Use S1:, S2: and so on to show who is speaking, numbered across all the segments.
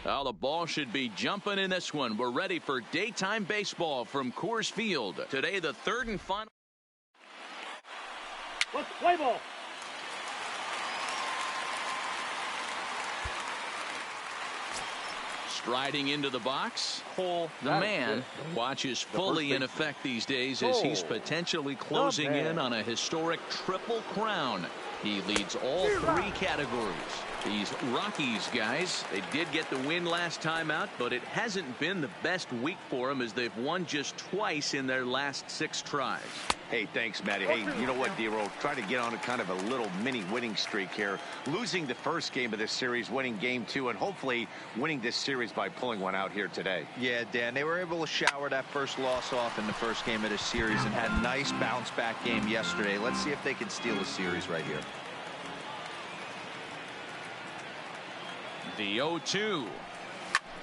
S1: Well, the ball should be jumping in this one. We're ready for daytime baseball from Coors Field. Today, the third and final.
S2: Let's play ball.
S1: Striding into the box, Cole, the man, watches fully in effect these days as he's potentially closing in on a historic triple crown. He leads all three categories. These Rockies guys, they did get the win last time out, but it hasn't been the best week for them as they've won just twice in their last 6 tries.
S3: Hey, thanks, Matty. Hey, you know what, D-Roll? Try to get on a kind of a little mini winning streak here. Losing the first game of this series, winning game 2, and hopefully winning this series by pulling one out here today.
S4: Yeah, Dan, they were able to shower that first loss off in the first game of this series and had a nice bounce back game yesterday. Let's see if they can steal a series right here.
S1: The 0-2.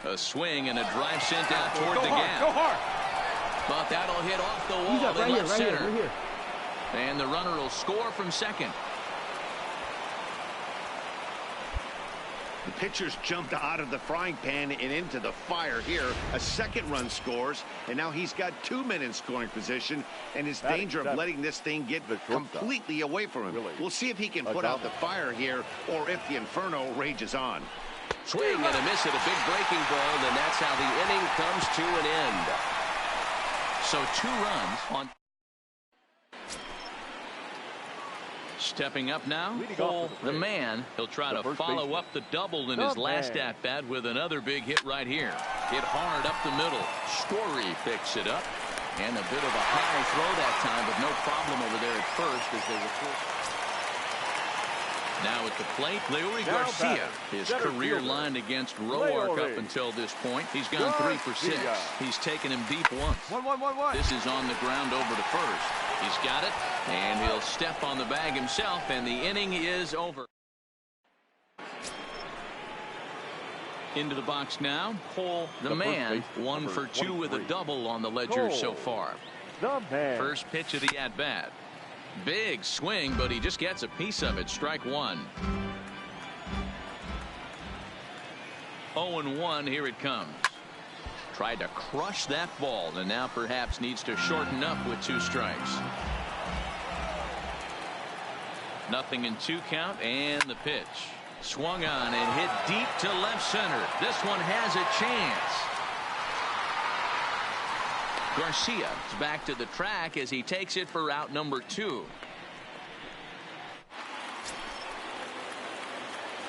S1: A swing and a drive sent out toward the gap.
S2: Go hard.
S1: But that'll hit off the wall in left center. And the runner will score from second.
S3: The pitcher's jumped out of the frying pan and into the fire here. A second run scores, and now he's got 2 men in scoring position, and his danger of letting this thing get completely away from him. We'll see if he can put out the fire here or if the inferno rages on.
S1: Swing and a miss at a big breaking ball, and that's how the inning comes to an end. So 2 runs on. Stepping up now, Cole, the man. He'll try to follow up the double in his last at-bat with another big hit right here. Hit hard up the middle. Story picks it up. And a bit of a high throw that time, but no problem over there at first as they were forced. Now at the plate, Leury Garcia. His career line against Roark up until this point. He's gone 3 for 6. He's taken him deep once. This is on the ground over to first. He's got it, and he'll step on the bag himself, and the inning is over. Into the box now, Cole, the man. 1 for 2 with a double on the ledger so far. First pitch of the at-bat. Big swing, but he just gets a piece of it. Strike 1. 0-1, here it comes. Tried to crush that ball, and now perhaps needs to shorten up with 2 strikes. Nothing in 2 count, and the pitch. Swung on and hit deep to left center. This one has a chance. Garcia is back to the track as he takes it for out number 2.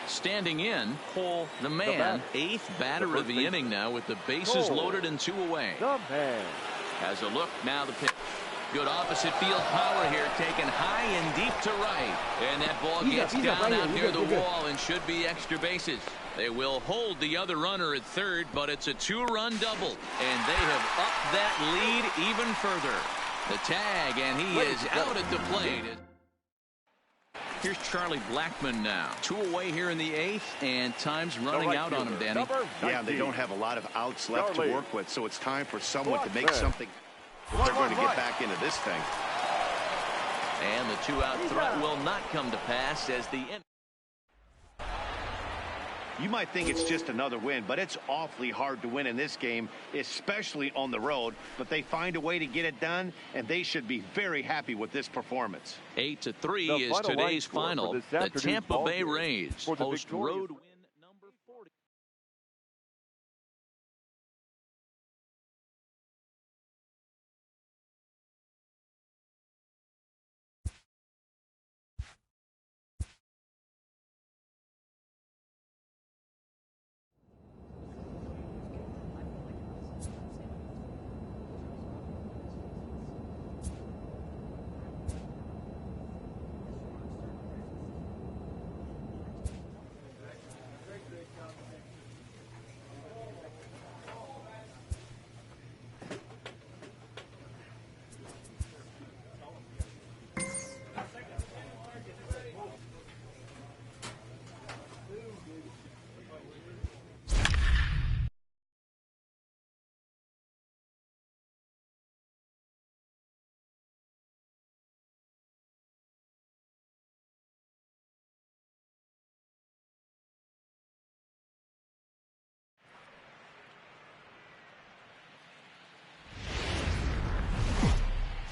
S1: Standing in, Cole, the man, 8th batter of the inning now with the bases loaded and 2 away. Has a look, now the pitch. Good opposite field power here, taken high and deep to right. And that ball gets down out near the wall and should be extra bases. They will hold the other runner at third, but it's a 2-run double. And they have upped that lead even further. The tag, and he is out at the plate. Here's Charlie Blackmon now. 2 away here in the 8th, and time's running out on him, Danny.
S3: Yeah, they don't have a lot of outs left to work with, so it's time for someone to make something if they're going to get back into this thing.
S1: And the 2-out threat will not come to pass as the end.
S3: You might think it's just another win, but it's awfully hard to win in this game, especially on the road. But they find a way to get it done, and they should be very happy with this performance.
S1: 8-3 is today's final. The Tampa Bay Rays host road win.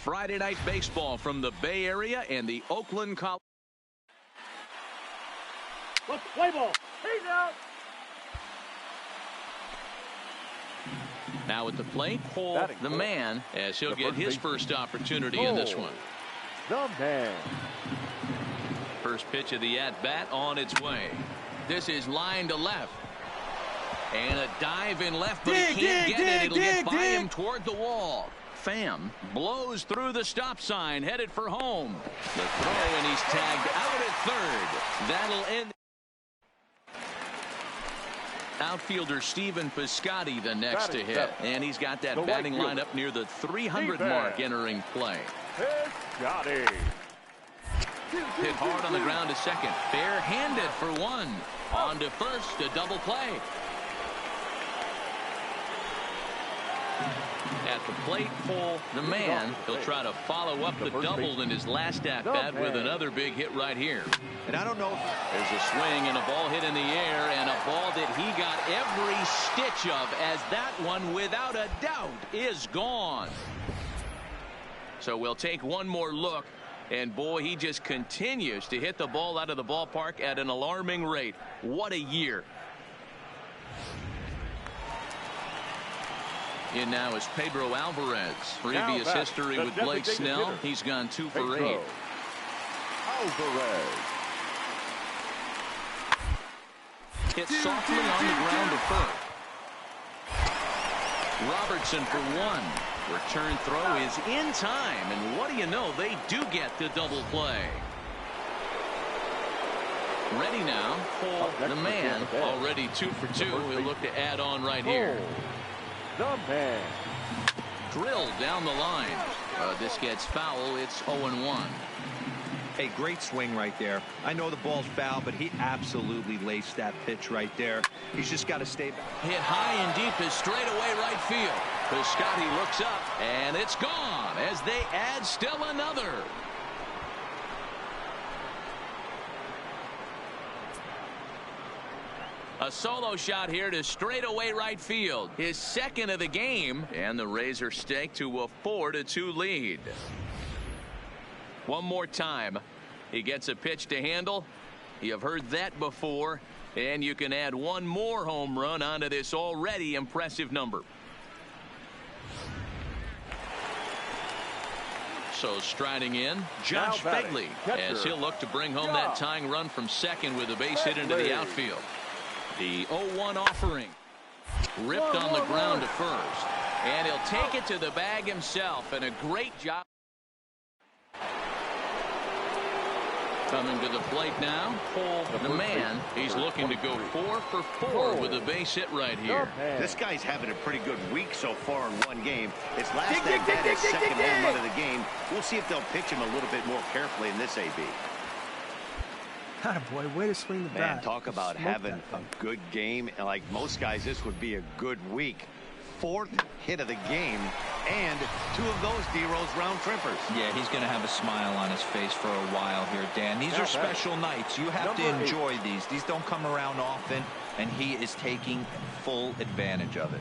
S1: Friday Night Baseball from the Bay Area and the Oakland College.
S2: Let's play ball. He's out.
S1: Now at the plate, Cole, the man, as he'll get his first opportunity in this one.
S2: The man.
S1: First pitch of the at-bat on its way. This is line to left. And a dive in left, but he can't get it. It'll get by him toward the wall. Pham blows through the stop sign, headed for home. The throw, and he's tagged out at third. That'll end. Outfielder Stephen Piscotty the next to hit. And he's got that batting lineup near the 300 mark entering play.
S2: Piscotty.
S1: Hit hard on the ground to second. Bare-handed for one. On to first, a double play. At the plate, Cole, the man, he'll try to follow up the double in his last at-bat with another big hit right here.
S4: And I don't know.
S1: There's a swing and a ball hit in the air, and a ball that he got every stitch of, as that one, without a doubt, is gone. So we'll take one more look. And boy, he just continues to hit the ball out of the ballpark at an alarming rate. What a year. In now is Pedro Alvarez. Previous history with Blake Snell. He's gone 2 for 8.
S2: Alvarez.
S1: Hit softly on the ground to first. Robertson for 1. Return throw is in time, and what do you know, they do get the double play. Ready now, Cole, the man, already 2 for 2. He'll look to add on right here.
S2: The man.
S1: Drilled down the line. This gets foul. It's 0-1.
S4: A great swing right there. I know the ball's foul, but he absolutely laced that pitch right there. He's just got to stay back.
S1: Hit high and deep is straight away right field. Piscotty looks up, and it's gone as they add still another. A solo shot here to straightaway right field. His second of the game, and the Rays are staked to a 4-2 lead. One more time. He gets a pitch to handle. You've heard that before, and you can add one more home run onto this already impressive number. So striding in, Josh Fegley, as he'll look to bring home that tying run from second with a base hit into the outfield. The 0-1 offering. Ripped on the ground to first. And he'll take it to the bag himself, and a great job. Coming to the plate now, Cole, the man. He's looking to go 4 for 4 with a base hit right here.
S3: This guy's having a pretty good week so far in one game. His last at-bat is second home run of the game. We'll see if they'll pitch him a little bit more carefully in this AB.
S5: Boy, way to swing the bat.
S3: Man, talk about having a good game. And like most guys, this would be a good week. 4th hit of the game, and 2 of those D-Rose round trippers.
S4: Yeah, he's going to have a smile on his face for a while here, Dan. These are special nights. You have to enjoy these. These don't come around often, and he is taking full advantage of it.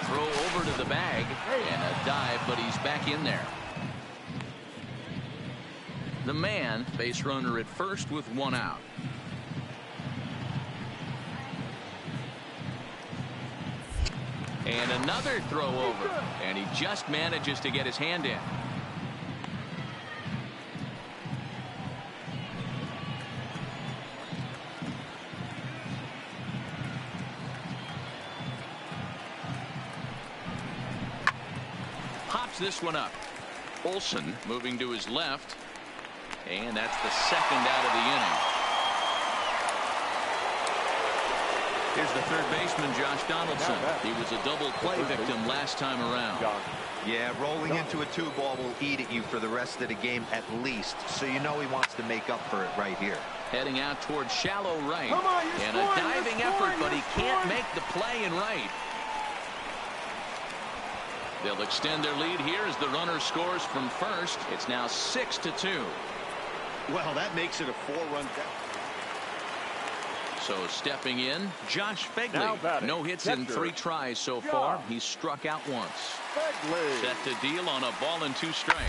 S1: Throw over to the bag, and a dive, but he's back in there. The man, base runner at first with 1 out. And another throw over, and he just manages to get his hand in. Pops this one up. Olsen moving to his left, and that's the second out of the inning. Here's the third baseman, Josh Donaldson. He was a double play victim last time around.
S4: Yeah, rolling into a 2-ball will eat at you for the rest of the game at least, so you know he wants to make up for it right here.
S1: Heading out towards shallow right, and a diving effort, but he can't make the play in right. They'll extend their lead here as the runner scores from first. It's now 6-2.
S3: Well, that makes it a 4-run.
S1: So stepping in, Josh
S2: Now
S1: Fegley.
S2: batting,
S1: No hits in 3 tries so
S2: Josh
S1: far. He's struck out once.
S2: Fegley.
S1: Set to deal on a ball and 2 strikes.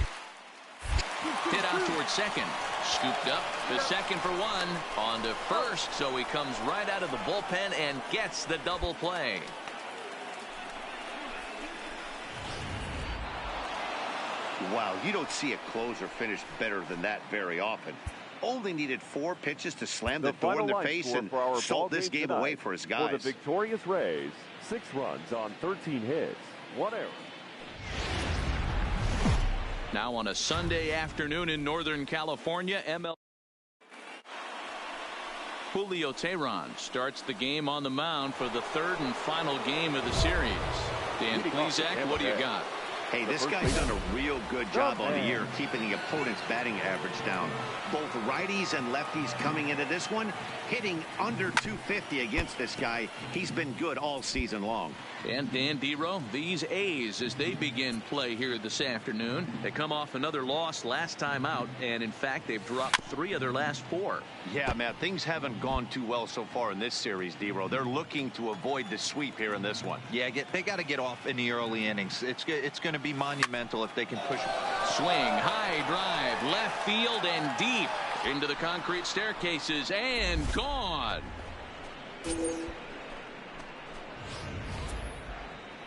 S1: Hit out towards second. Scooped up to second for 1. On to first, so he comes right out of the bullpen and gets the double play.
S3: Wow, you don't see a closer finish better than that very often. Only needed 4 pitches to slam the door in the face and sold this game away for his guys.
S2: For the victorious Rays, 6 runs on 13 hits, 1 error.
S1: Now on a Sunday afternoon in Northern California, Julio Teheran starts the game on the mound for the 3rd and final game of the series. Dan Plesac, what do you got?
S3: Hey, this guy's done a real good job on the year keeping the opponent's batting average down. Both righties and lefties coming into this one, hitting under 250 against this guy. He's been good all season long.
S1: And Dan Dero, these A's, as they begin play here this afternoon, they come off another loss last time out, and in fact they've dropped 3 of their last 4.
S3: Yeah, Matt, things haven't gone too well so far in this series, Dero. They're looking to avoid the sweep here in this one.
S4: Yeah, they got to get off in the early innings. It's going to be monumental if they can push.
S1: Swing, high drive, left field and deep into the concrete staircases and gone.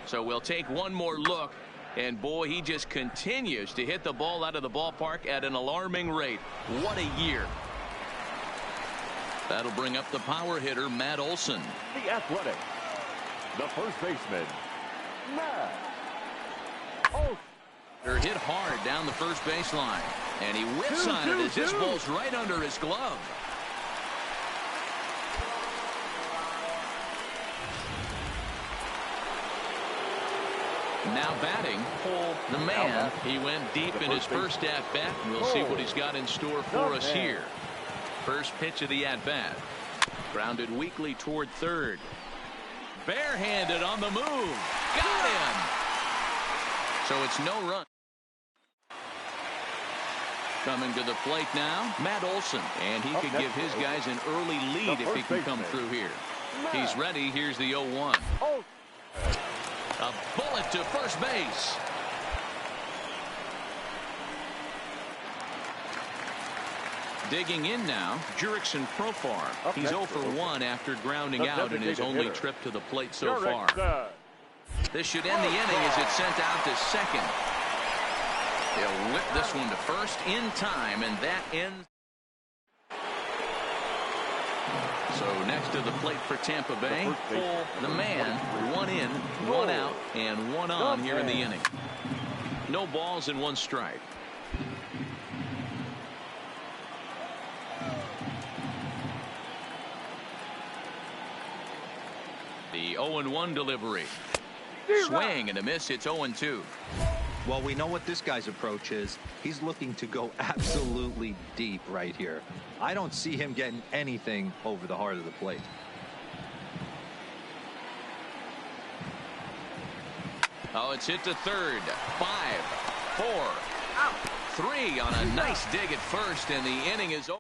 S1: So we'll take one more look, and boy, he just continues to hit the ball out of the ballpark at an alarming rate. What a year. That'll bring up the power hitter, Matt Olson.
S2: The Athletic, the first baseman, Matt Olson.
S1: They're hit hard down the first baseline, and he whips on it as this ball's right under his glove. Now batting, Cole, the man. He went deep in his first at-bat. We'll see what he's got in store for us here. First pitch of the at-bat. Grounded weakly toward third. Barehanded on the move. Got him. So it's no run. Coming to the plate now, Matt Olson. And he could give his guys an early lead if he can come through here. He's ready. Here's the 0-1. A bullet to first base. Digging in now, Jurickson Profar. He's 0 for 1 after grounding out in his only trip to the plate so far. This should end the inning as it's sent out to second. They'll whip this one to first in time, and that ends. So next to the plate for Tampa Bay, Cole, the man, 1 in, 1 out, and 1 on here in the inning. No balls and 1 strike. The 0-1 delivery. Swing and a miss. It's 0-2.
S4: Well, we know what this guy's approach is. He's looking to go absolutely deep right here. I don't see him getting anything over the heart of the plate.
S1: Oh, it's hit to third. 5, 4, out. 3 on a nice dig at first, and the inning is over.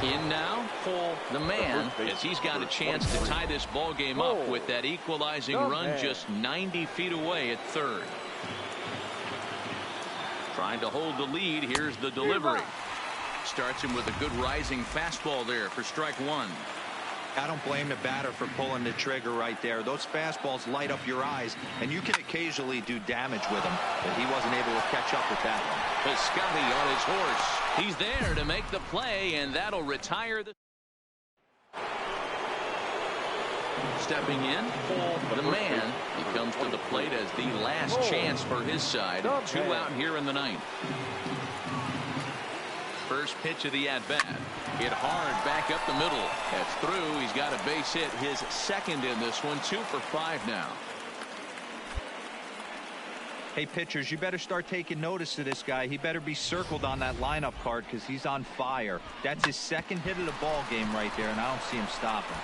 S1: In now, Cole, the man, as he's got a chance to tie this ball game up with that equalizing run just 90 feet away at third. Trying to hold the lead. Here's the delivery. Starts him with a good rising fastball there for strike 1.
S4: I don't blame the batter for pulling the trigger right there. Those fastballs light up your eyes, and you can occasionally do damage with them, but he wasn't able to catch up with that one.
S1: Piscotty on his horse. He's there to make the play, and that'll retire the. Stepping in, Paul, the man. He comes to the plate as the last chance for his side. 2 out here in the 9th. First pitch of the at-bat. Hit hard back up the middle. That's through. He's got a base hit. His second in this one. 2 for 5 now.
S4: Hey, pitchers, you better start taking notice of this guy. He better be circled on that lineup card because he's on fire. That's his second hit of the ball game right there, and I don't see him stopping.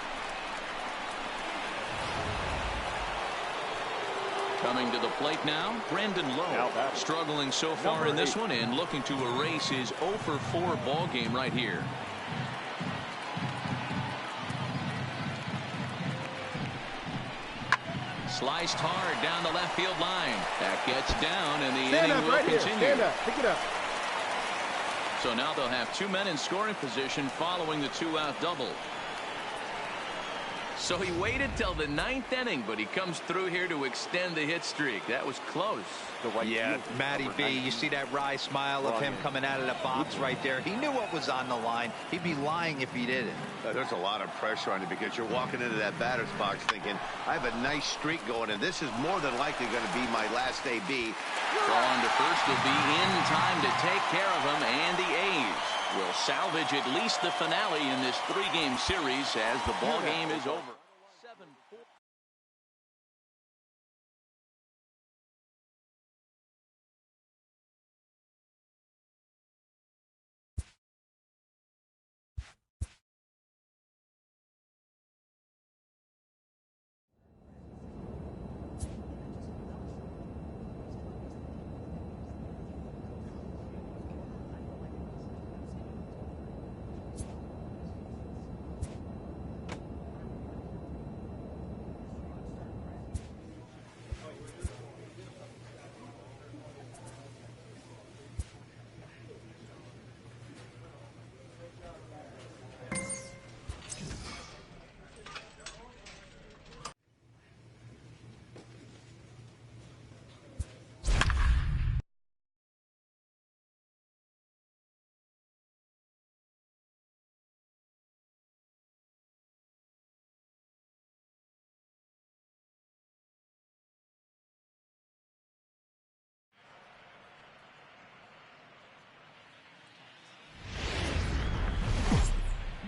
S1: Coming to the plate now, Brandon Lowe. Struggling so far in this one and looking to erase his 0 for 4 ball game right here. Sliced hard down the left field line. That gets down, and the inning will continue.
S2: Stand up. Pick it up.
S1: So now they'll have 2 men in scoring position following the 2-out double. So he waited till the 9th inning, but he comes through here to extend the hit streak. That was close.
S4: Yeah, Matty B, you see that wry smile of him coming out of the box right there. He knew what was on the line. He'd be lying if he didn't.
S3: There's a lot of pressure on you because you're walking into that batter's box thinking, I have a nice streak going, and this is more than likely going to be my last AB.
S1: Throw on to first will be in time to take care of him, and the A's will salvage at least the finale in this 3-game series as the ball game is over.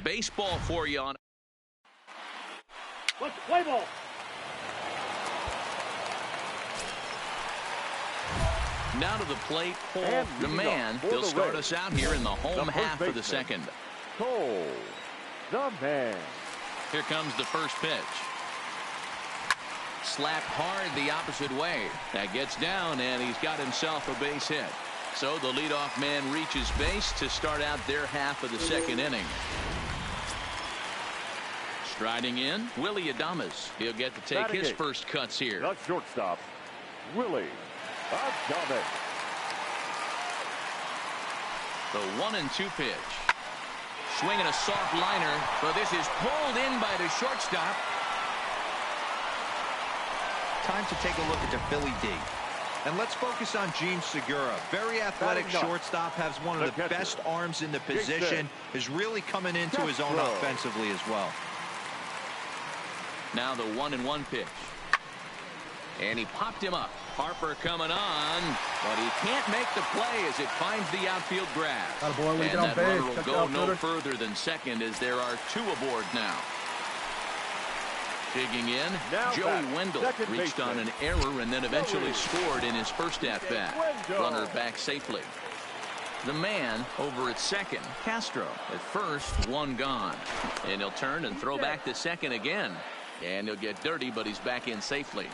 S1: Baseball for you on.
S2: Let's play ball.
S1: Now to the plate, Paul, the man. He'll start us out here in the home half of the second.
S2: Cole, the man.
S1: Here comes the first pitch. Slapped hard the opposite way. That gets down, and he's got himself a base hit. So the leadoff man reaches base to start out their half of the second inning. Striding in, Willie Adames. He'll get to take his first cuts here.
S2: The shortstop, Willie Adames.
S1: The 1-2 pitch. Swinging a soft liner, but this is pulled in by the shortstop.
S4: Time to take a look at the Philly D. And let's focus on Gene Segura. Very athletic shortstop, has one of the best arms in the position, is really coming into his own offensively as well.
S1: Now the 1-1 pitch. And he popped him up. Harper coming on, but he can't make the play as it finds the outfield grass. And that runner will go no further than second as there are 2 aboard now. Digging in, Joey Wendell reached on an error and then eventually scored in his first at-bat. Runner back safely. The man over at second, Castro. At first, 1 gone. And he'll turn and throw back to second again. And he'll get dirty, but he's back in safely.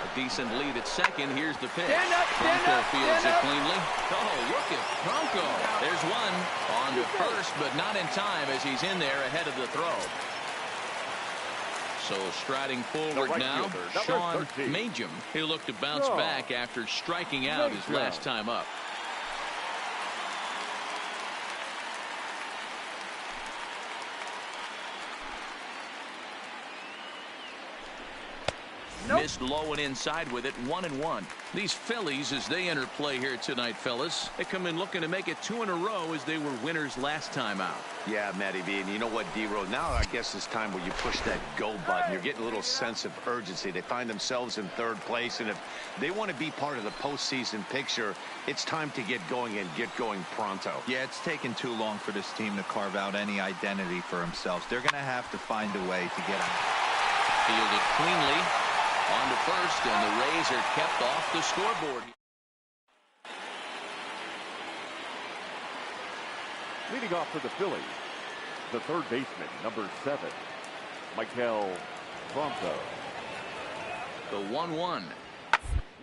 S1: A decent lead at second. Here's the pitch. Bronco fields it cleanly. Oh, look at Bronco. There's one on to first, but not in time as he's in there ahead of the throw. So striding forward now, Sean Majum. He'll look to bounce back after striking out his last time up. Missed low and inside with it. 1-1. These Phillies, as they enter play here tonight, fellas, they come in looking to make it 2 in a row as they were winners last time out.
S3: Yeah, Matty B, and you know what, D-Row, now I guess it's time where you push that go button. You're getting a little sense of urgency. They find themselves in 3rd place, and if they want to be part of the postseason picture, it's time to get going and get going pronto.
S4: Yeah, it's taken too long for this team to carve out any identity for themselves. They're going to have to find a way to get on.
S1: Fielded cleanly. On to first, and the Rays are kept off the scoreboard.
S2: Leading off for the Phillies, The third baseman, number 7, Michael Franco.
S1: The 1-1.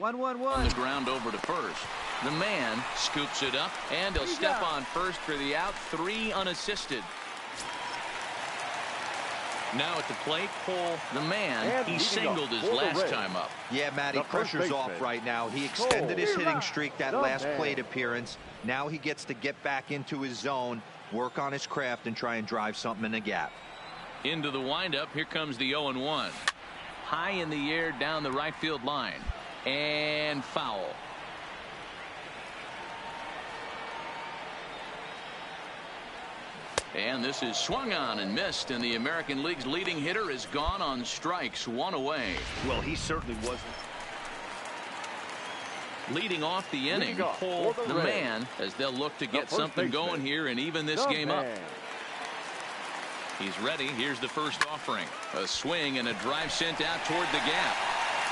S4: 1-1-1.
S1: On the ground over to first. The man scoops it up, and he'll step on first for the out. 3 unassisted. Now at the plate, Cole, the man,
S2: And
S1: he singled his last time up.
S4: Yeah, Matty, pressure's off right now. He extended his hitting streak that last plate appearance. Now he gets to get back into his zone, work on his craft, and try and drive something in the gap.
S1: Into the windup, here comes the 0-1. High in the air down the right field line. And foul. And this is swung on and missed, and the American League's leading hitter is gone on strikes, 1 away.
S3: Well, he certainly wasn't.
S1: Leading off the inning, Cole, the man, as they'll look to get something going here and even this game up. He's ready. Here's the first offering. A swing and a drive sent out toward the gap.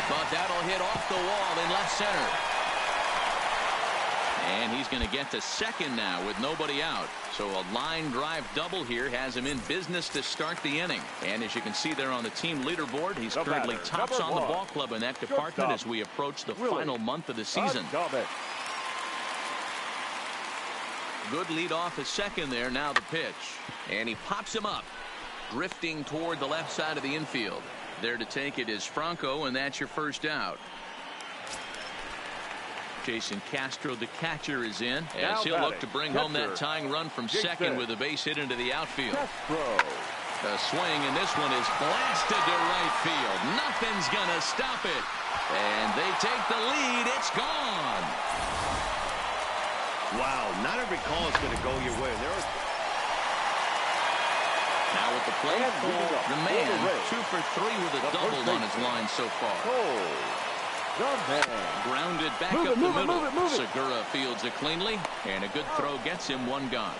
S1: But that'll hit off the wall in left center. And he's going to get to second now with nobody out. So a line drive double here has him in business to start the inning. And as you can see there on the team leadoff, he's currently tops on the ball club in that department as we approach the final month of the season. Good lead off at second there. Now the pitch. And he pops him up, drifting toward the left side of the infield. There to take it is Franco, and that's your first out. Jason Castro, the catcher, is in as he'll look to bring home that tying run from second with a base hit into the outfield. A swing, and this one is blasted to right field. Nothing's going to stop it. And they take the lead. It's gone.
S3: Wow, not every call is going to go your way.
S1: Now at the plate, the man, 2 for 3 with a double on his line so far. Grounded back up the middle. Segura fields it cleanly, and a good throw gets him 1 gone.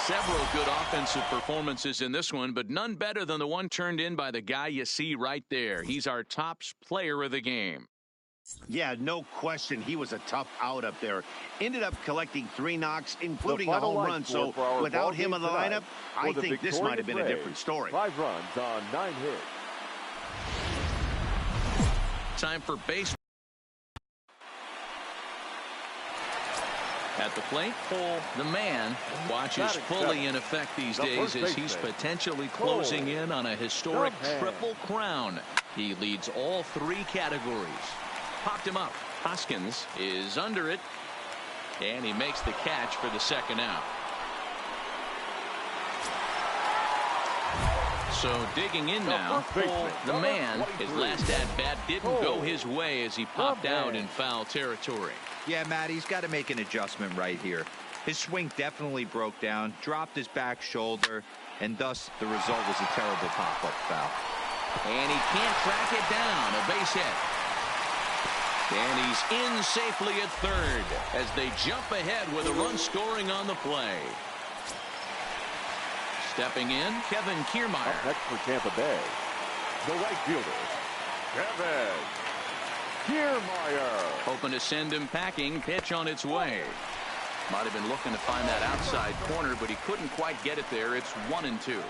S1: Several good offensive performances in this one, but none better than the one turned in by the guy you see right there. He's our top player of the game.
S3: Yeah, no question. He was a tough out up there. Ended up collecting 3 knocks, including a home run. So without him in the lineup, I think this might have been a different story.
S2: 5 runs on 9 hits.
S1: Time for base. At the plate, Cole, the man, watches fully in effect these days as he's potentially closing in on a historic triple crown. He leads all 3 categories. Popped him up. Hoskins is under it, and he makes the catch for the second out. So digging in now, Cole, the man, his last at-bat didn't go his way as he popped out in foul territory.
S4: Yeah, Matt, he's got to make an adjustment right here. His swing definitely broke down, dropped his back shoulder, and thus the result was a terrible pop-up foul.
S1: And he can't track it down. A base hit. And he's in safely at third as they jump ahead with a run scoring on the play. Stepping in, Kevin Kiermaier.
S2: Up next for Tampa Bay, the right fielder, Kevin Kiermaier.
S1: Hoping to send him packing. Pitch on its way. Might have been looking to find that outside corner, but he couldn't quite get it there. It's 1-2.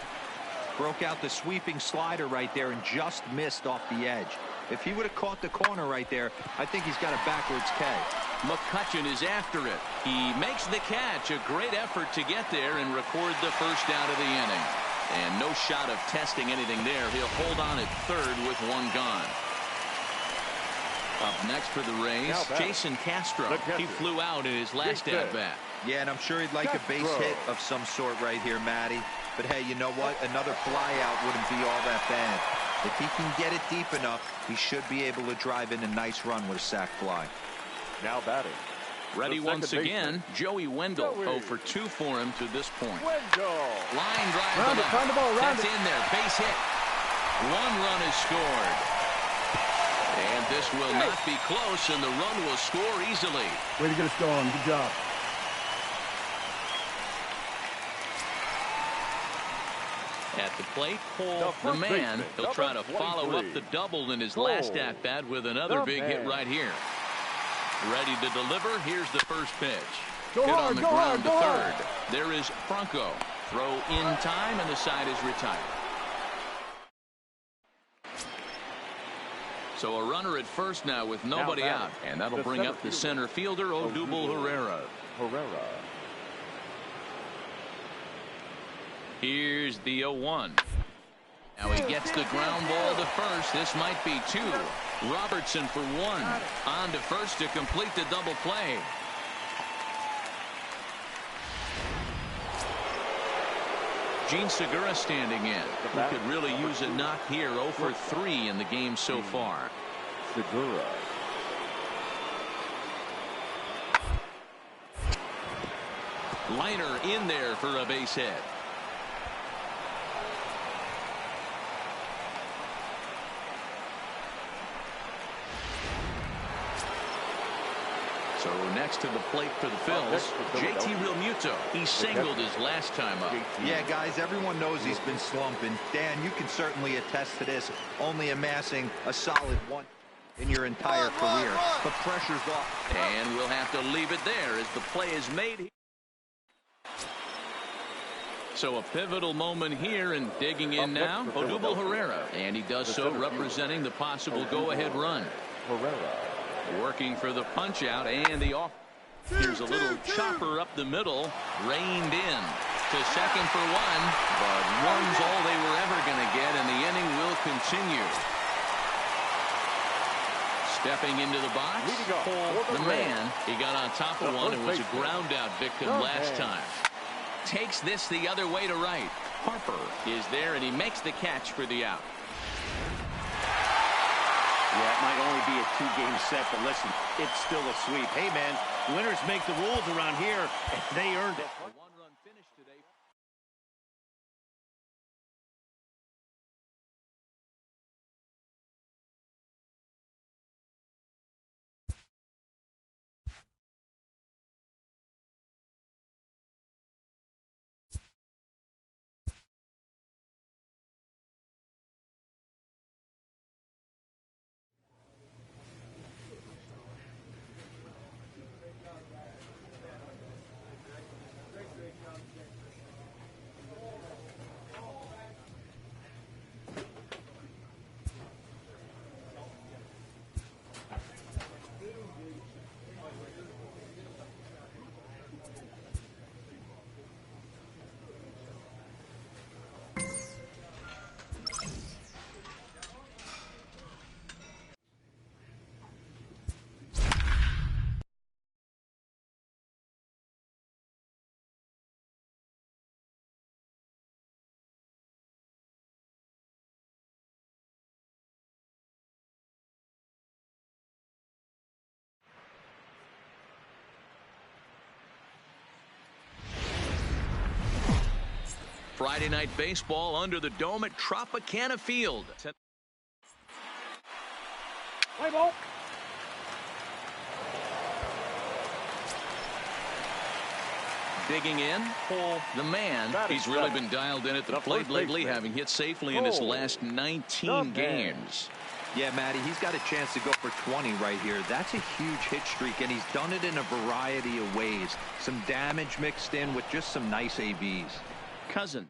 S4: Broke out the sweeping slider right there and just missed off the edge. If he would have caught the corner right there, I think he's got a backwards K.
S1: McCutchen is after it. He makes the catch. A great effort to get there and record the first out of the inning. And no shot of testing anything there. He'll hold on at third with 1 gone. Up next for the Rays, Jason Castro. He flew out in his last at-bat.
S4: Yeah, and I'm sure he'd like a base hit of some sort right here, Matty. But hey, you know what? Another flyout wouldn't be all that bad. If he can get it deep enough, he should be able to drive in a nice run with a sac fly.
S2: Now batting.
S1: Ready once again, Joey Wendell. 0 for 2 for him to this point. Line drive to left. That's in there. Base hit. 1 run is scored. And this will not be close, and the run will score easily.
S5: Way to get us going. Good job.
S1: At the plate, Cole, the man, he'll try to follow up the double in his last at-bat with another big hit right here. Ready to deliver. Here's the first pitch. Hit on the ground to third. There is Franco. Throw in time, and the side is retired. So a runner at first now with nobody out. And that'll bring up the center fielder, Odubel Herrera. Here's the 0-1. Now he gets the ground ball to first. This might be two. Robertson for one. On to first to complete the double play. Gene Segura standing in. Who could really use a knock here. 0 for 3 in the game so far.
S2: Segura.
S1: Liner in there for a base hit. So next to the plate for the Phils, JT Realmuto. He singled his last time up.
S4: Yeah, guys, everyone knows he's been slumping. Dan, you can certainly attest to this. Only amassing a solid 1 in your entire career. The pressure's off.
S1: And we'll have to leave it there as the play is made. So a pivotal moment here, and digging in now, Odubel Herrera. And he does so representing the possible go-ahead run. Working for the punch-out and the off. Here's a little chopper up the middle. Reined in to second for one. But one's all they were ever going to get, and the inning will continue. Stepping into the box, the man. He got on top of one and was a ground-out victim last time. Takes this the other way to right. Harper is there, and he makes the catch for the out.
S3: Yeah, it might only be a 2-game set, but listen, it's still a sweep. Hey, man, winners make the rules around here, and they earned it.
S1: A one-run finish today. Friday night baseball under the dome at Tropicana Field.
S2: Play ball.
S1: Digging in, the man. He's really been dialed in at the plate lately, having hit safely in his last 19 games.
S4: Yeah, Matty, he's got a chance to go for 20 right here. That's a huge hit streak, and he's done it in a variety of ways. Some damage mixed in with just some nice ABs.
S1: Cousin.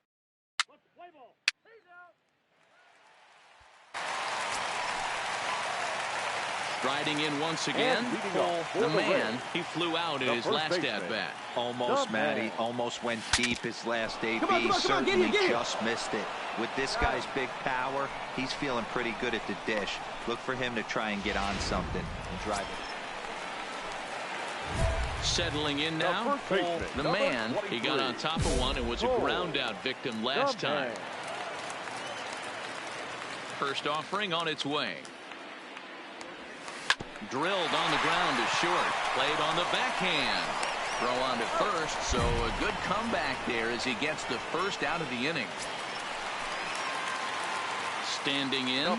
S1: Striding in once again, the man. He flew out in his last at-bat.
S4: Almost, Matty. Almost went deep his last AB. Certainly just missed it. With this guy's big power, he's feeling pretty good at the dish. Look for him to try and get on something and drive it.
S1: Settling in now, the man. He got on top of one and was a ground-out victim last time. First offering on its way. Drilled on the ground to short. Played on the backhand. Throw on to first, so a good comeback there as he gets the first out of the inning. Standing in,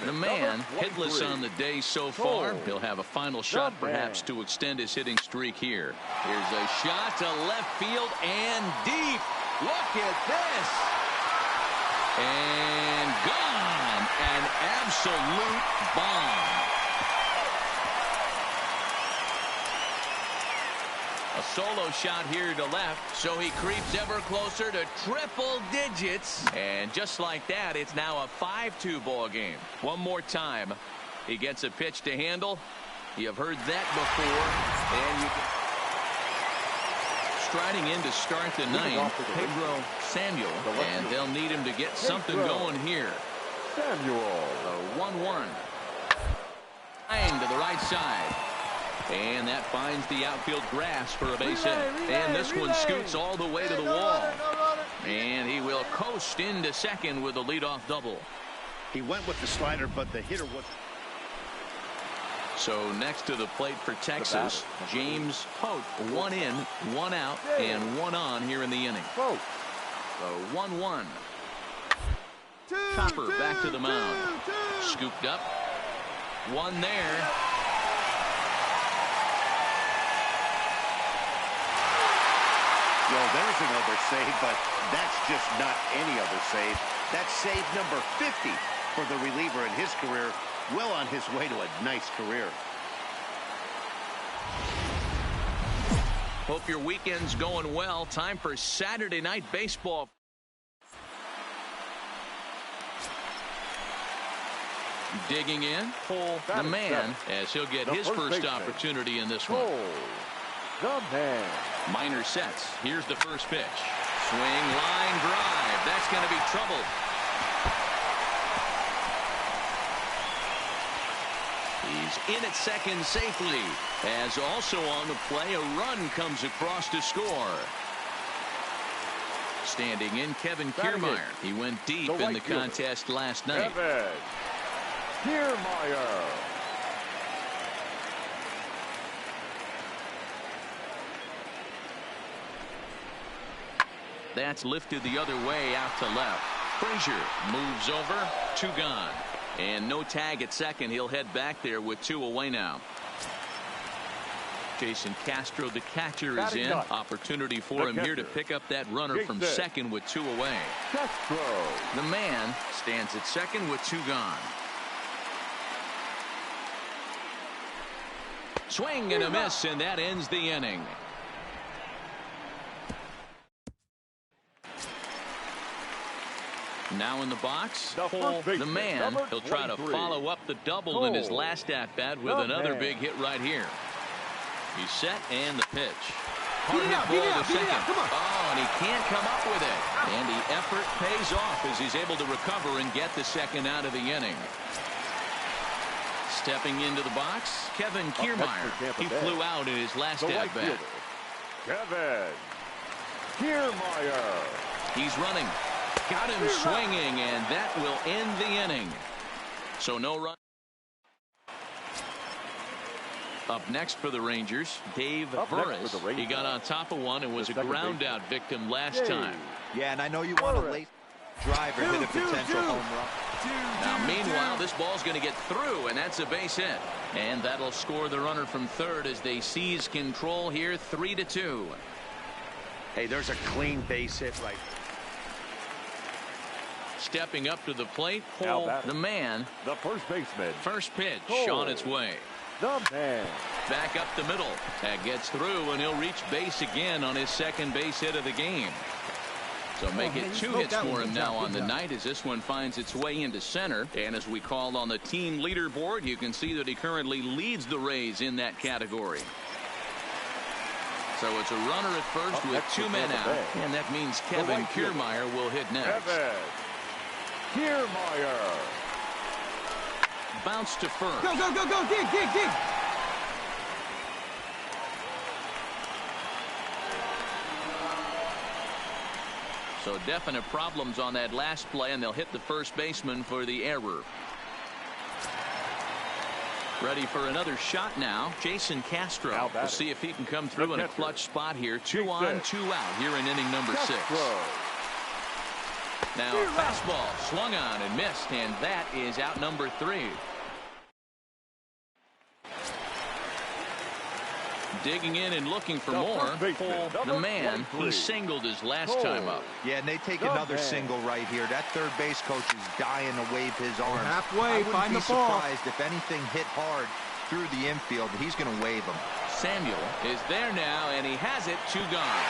S1: the man, hitless on the day so far. He'll have a final shot perhaps to extend his hitting streak here. Here's a shot to left field and deep. Look at this. And gone. An absolute bomb. A solo shot here to left, so he creeps ever closer to triple digits. And just like that, it's now a 5-2 ball game. One more time. He gets a pitch to handle. You've heard that before. And you striding in to start the ninth, Pedro Samuel, and they'll need him to get something going here.
S2: Samuel.
S1: The 1-1. To the right side. And that finds the outfield grass for a base hit. And this one scoots all the way to the wall. And he will coast into second with a leadoff double.
S3: He went with the slider, but the hitter was...
S1: So next to the plate for Texas, James Hope. 1 in, 1 out, and 1 on here in the inning. The 1-1. Chopper back to the mound. Scooped up. 1 there.
S3: Well, there's another save, but that's just not any other save. That's save number 50 for the reliever in his career. Well on his way to a nice career.
S1: Hope your weekend's going well. Time for Saturday night baseball. Digging in, Cole the man, as he'll get his first opportunity in this one.
S2: The man.
S1: Minor sets. Here's the first pitch. Swing, line, drive. That's going to be trouble. He's in at second safely. As also on the play, a run comes across to score. Standing in, Kevin Kiermaier. He went deep in the contest last night.
S2: Kevin Kiermaier.
S1: That's lifted the other way out to left. Frazier moves over. 2 gone. And no tag at second. He'll head back there with 2 away now. Jason Castro, the catcher, is in. Opportunity for him here to pick up that runner from second with 2 away.
S2: Castro.
S1: The man stands at second with 2 gone. Swing and a miss, and that ends the inning. Now in the box, Cole, the man. He'll try to follow up the double in his last at-bat with another big hit right here. He's set, and the pitch. Hard hit ball to second. Oh, and he can't come up with it. And the effort pays off as he's able to recover and get the second out of the inning. Stepping into the box, Kevin Kiermaier. He flew out in his last at-bat.
S2: Kevin Kiermaier.
S1: He's running. Got him swinging, and that will end the inning. So no run. Up next for the Rangers, Dave Burris. He got on top of one and was a ground out victim last time.
S4: Yeah, and I know you want a late driver hit a potential home run.
S1: Now meanwhile, this ball's going to get through, and that's a base hit. And that'll score the runner from third as they seize control here, 3-2.
S3: Hey, there's a clean base hit right.
S1: Stepping up to the plate, Cole the man.
S2: The first baseman.
S1: First pitch on its way.
S2: The man.
S1: Back up the middle. That gets through, and he'll reach base again on his second base hit of the game. So make it 2 hits for him now on the night as this one finds its way into center. And as we call on the team leaderboard, you can see that he currently leads the Rays in that category. So it's a runner at first with 2 men out. And that means Kevin Kiermaier will hit next.
S2: Kevin Kiermaier.
S1: Bounce to first.
S5: Go, go, go, go. Dig, dig, dig.
S1: So definite problems on that last play, and they'll hit the first baseman for the error. Ready for another shot now. Jason Castro. We'll see if he can come through in a clutch spot here. 2 on, 2 out here in inning number 6. Now a fastball swung on and missed, and that is out number 3. Digging in and looking for more. Cole the man, he singled his last time up.
S4: Yeah, and they take another single right here. That third base coach is dying to wave his arms.
S5: Halfway, find the ball.
S4: I wouldn't be surprised if anything hit hard through the infield. He's going to wave them.
S1: Samuel is there now, and he has it. 2 gone.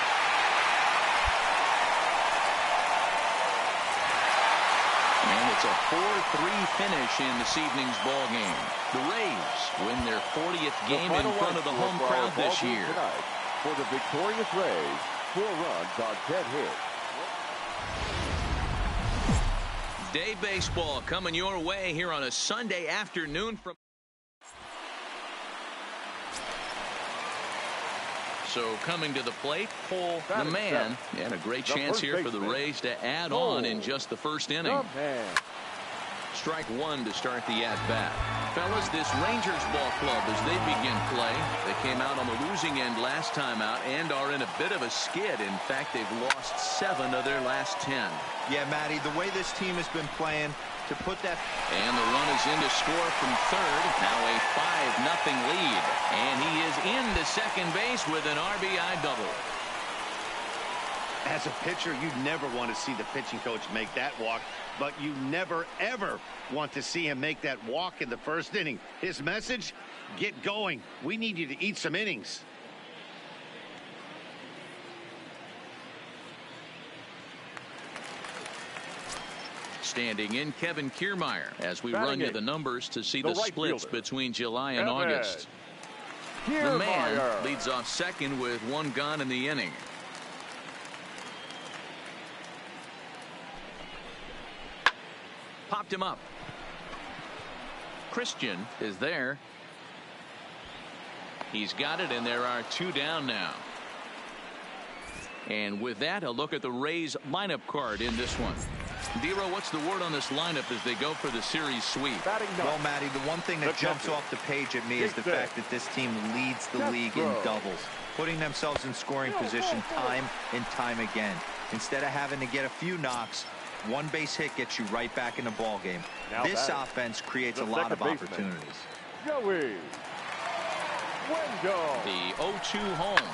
S1: And it's a 4-3 finish in this evening's ball game. The Rays win their 40th game in front of the home crowd this year.
S2: For the victorious Rays, 4 runs on 10 hits.
S1: Day baseball coming your way here on a Sunday afternoon from. So coming to the plate, Cole the man, and a great chance here for the Rays to add on in just the first inning. Strike 1 to start the at-bat. Fellas, this Rangers ball club, as they begin play, they came out on the losing end last time out and are in a bit of a skid. In fact, they've lost 7 of their last 10.
S4: Yeah, Matty, the way this team has been playing, to put that.
S1: And the run is in to score from third. Now a 5-0 lead. And he is into second base with an RBI double.
S3: As a pitcher, you never want to see the pitching coach make that walk, but you never, ever want to see him make that walk in the first inning. His message, get going. We need you to eat some innings.
S1: Standing in, Kevin Kiermaier, as we run you the numbers to see the splits between July and August. The man leads off second with 1 gone in the inning. Popped him up. Christian is there. He's got it, and there are 2 down now. And with that, a look at the Rays lineup card in this one. Dero, what's the word on this lineup as they go for the series sweep?
S4: Well, Matty, the one thing that jumps off the page at me is the fact that this team leads the league in doubles, putting themselves in scoring position time and time again. Instead of having to get a few knocks, 1 base hit gets you right back in the ball game. This offense creates a lot of opportunities.
S2: Joey Wendell.
S1: The 0-2 home.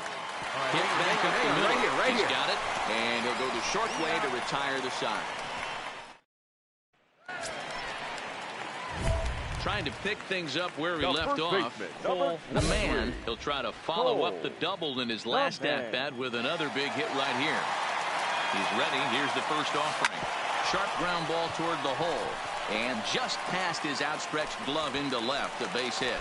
S1: Hit back up the middle. He's got it, and he'll go the short way to retire the side. Trying to pick things up where he left off. Cole the man, he'll try to follow up the double in his last at-bat with another big hit right here. He's ready. Here's the first offering. Sharp ground ball toward the hole, and just past his outstretched glove into left, a base hit.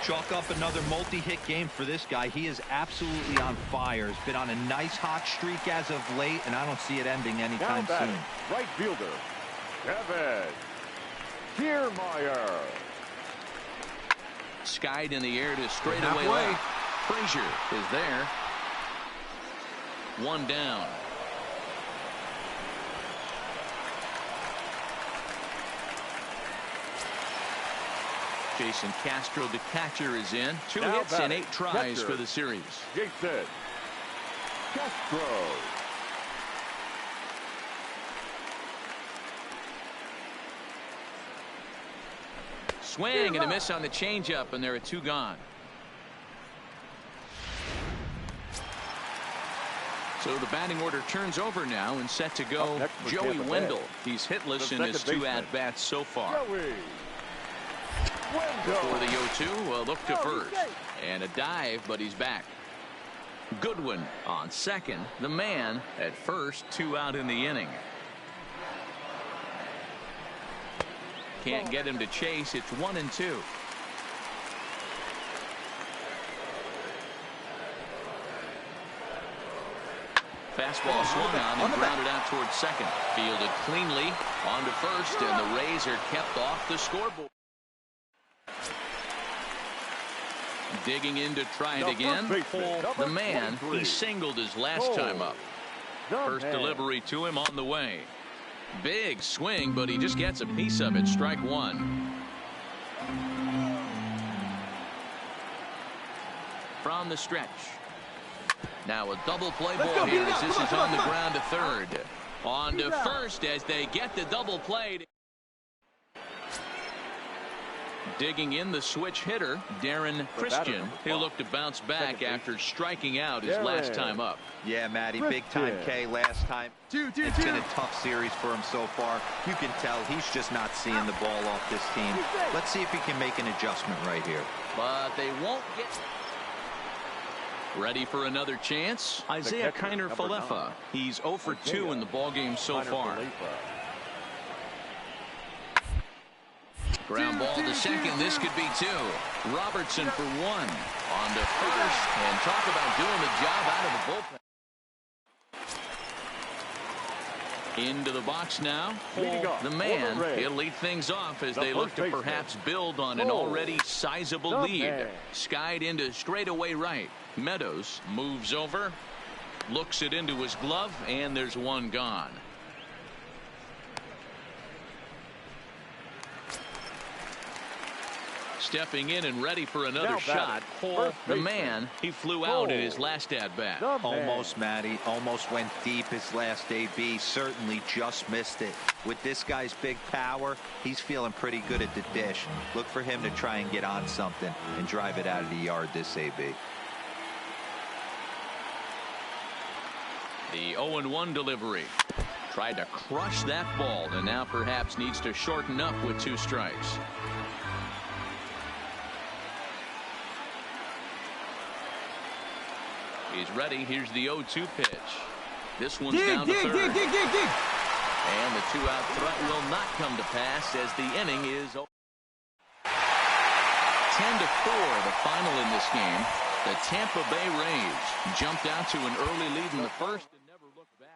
S4: Chalk up another multi-hit game for this guy. He is absolutely on fire. He's been on a nice hot streak as of late, and I don't see it ending anytime soon.
S2: Right fielder, Kevin Kiermaier.
S1: Skied in the air to straightaway left. Frazier is there. 1 down. Jason Castro, the catcher, is in. 2 hits and 8 tries for the series.
S2: Jason Castro.
S1: Swing and a miss on the changeup, and there are 2 gone. So the batting order turns over now and set to go Joey Wendell. He's hitless in his 2 at-bats so far. For the 0-2, look to first. And a dive, but he's back. Goodwin on second. The man at first. 2 out in the inning. Can't get him to chase. It's 1-2. Fastball swung on and grounded out towards second. Fielded cleanly onto first, and the Rays are kept off the scoreboard. Digging in to try it again. Cole the man, he singled his last time up. First delivery to him on the way. Big swing, but he just gets a piece of it. Strike 1. From the stretch. Now a double play ball here as this is on the ground to third. On to first as they get the double play. Digging in the switch hitter, Darren Christian. He'll look to bounce back after striking out his last time up.
S4: Yeah, Matty, big time K last time. It's been a tough series for him so far. You can tell he's just not seeing the ball off this team. Let's see if he can make an adjustment right here.
S1: But they won't get... Ready for another chance? Isaiah Kiner-Falefa. He's 0 for 2 in the ballgame so far. Ground ball to second. This could be 2. Robertson for 1. On to first. And talk about doing the job out of the bullpen. Into the box now. The man. He'll lead things off as they look to perhaps build on an already sizable lead. Skied into straightaway right. Meadows moves over. Looks it into his glove. And there's one gone. Stepping in and ready for another shot. The man, he flew out in his last at-bat.
S4: Almost, Matty. Almost went deep his last AB. Certainly just missed it. With this guy's big power, he's feeling pretty good at the dish. Look for him to try and get on something and drive it out of the yard this AB.
S1: The 0-1 delivery. Tried to crush that ball and now perhaps needs to shorten up with 2 strikes. He's ready. Here's the 0-2 pitch. This one's down to third. And the 2-out threat will not come to pass as the inning is 10-4, the final in this game. The Tampa Bay Rays jumped out to an early lead in the first and never looked back.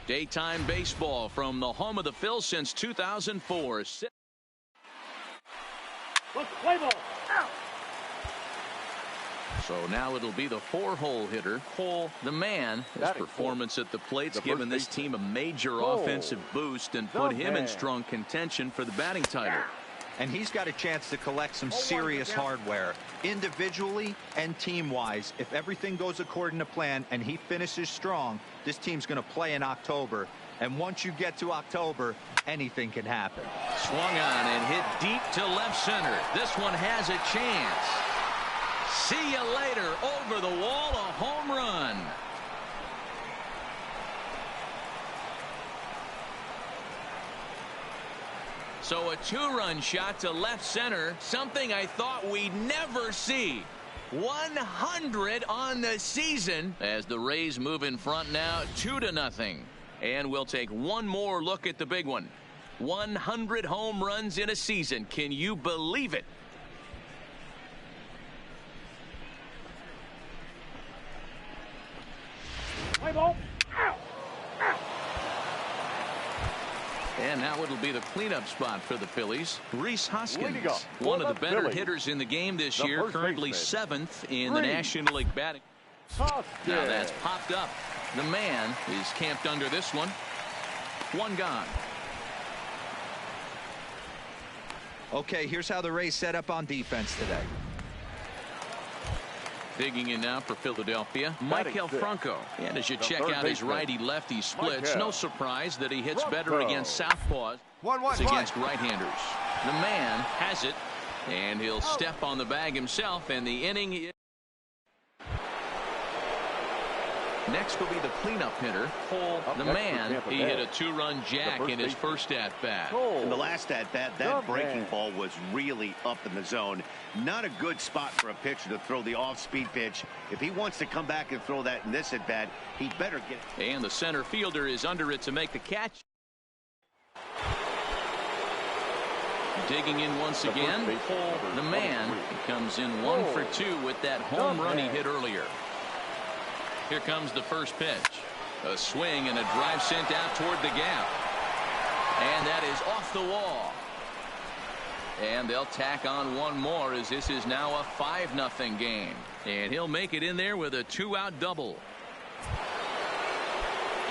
S1: Daytime baseball from the home of the Phils since 2004. So now it'll be the 4-hole hitter, Cole the man. His performance at the plate's given this team a major offensive boost and put him in strong contention for the batting title.
S4: And he's got a chance to collect some serious hardware, individually and team-wise. If everything goes according to plan and he finishes strong, this team's going to play in October. And once you get to October, anything can happen.
S1: Swung on and hit deep to left center. This one has a chance. See you later. Over the wall, a home run. So a 2-run shot to left center, something I thought we'd never see. 100 on the season as the Rays move in front now 2-0. And we'll take one more look at the big one. 100 home runs in a season. Can you believe it?
S2: Play ball.
S1: And now it'll be the cleanup spot for the Phillies. Rhys Hoskins, one of the better hitters in the game this year, currently 7th in the National League batting. Now that's popped up. The man is camped under this one. One gone.
S4: Okay, here's how the Rays set up on defense today.
S1: Digging in now for Philadelphia, Michael Franco. And as you check out his righty-lefty splits, no surprise that he hits better against southpaws against right-handers. The man has it, and he'll step on the bag himself, and the inning. Next will be the cleanup hitter, Cole, the man. He hit a two-run jack in his first at-bat.
S3: In the last at-bat, that breaking ball was really up in the zone. Not a good spot for a pitcher to throw the off-speed pitch. If he wants to come back and throw that in this at-bat, he better get.
S1: And the center fielder is under it to make the catch. Digging in once again, Cole, the man. He comes in 1 for 2 with that home run he hit earlier. Here comes the first pitch. A swing and a drive sent out toward the gap. And that is off the wall. And they'll tack on one more as this is now a 5-0 game. And he'll make it in there with a 2-out double.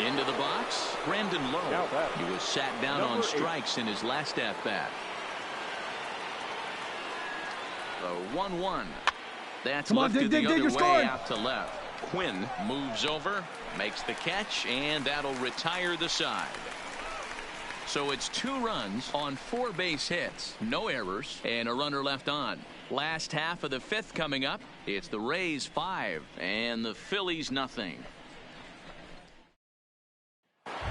S1: Into the box, Brandon Lowe. He was sat down on strikes in his last at-bat. The 1-1. That's lifted the other way out to left. Quinn moves over, makes the catch, and that'll retire the side. So it's 2 runs on 4 base hits, no errors, and a runner left on. Last half of the 5th coming up. It's the Rays 5 and the Phillies nothing.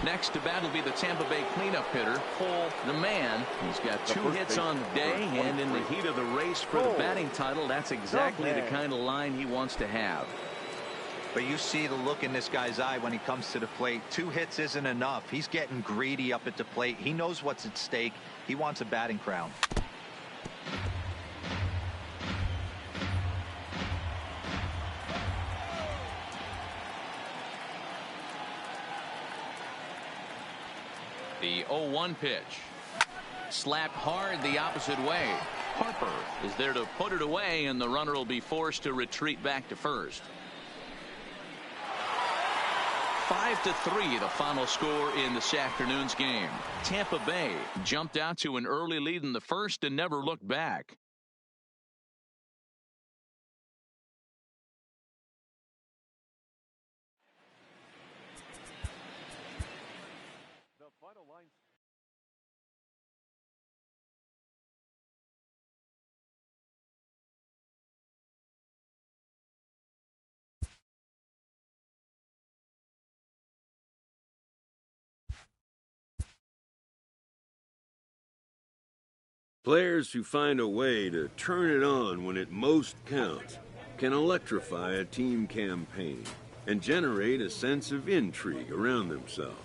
S1: Next to bat will be the Tampa Bay cleanup hitter, Cole, the man. He's got 2 hits on the day, and in the heat of the race for the batting title, that's exactly the kind of line he wants to have.
S4: But you see the look in this guy's eye when he comes to the plate. 2 hits isn't enough. He's getting greedy up at the plate. He knows what's at stake. He wants a batting crown.
S1: The 0-1 pitch. Slapped hard the opposite way. Harper is there to put it away, and the runner will be forced to retreat back to first. 5-3 the final score in this afternoon's game. Tampa Bay jumped out to an early lead in the first and never looked back.
S5: Players who find a way to turn it on when it most counts can electrify a team campaign and generate a sense of intrigue around themselves.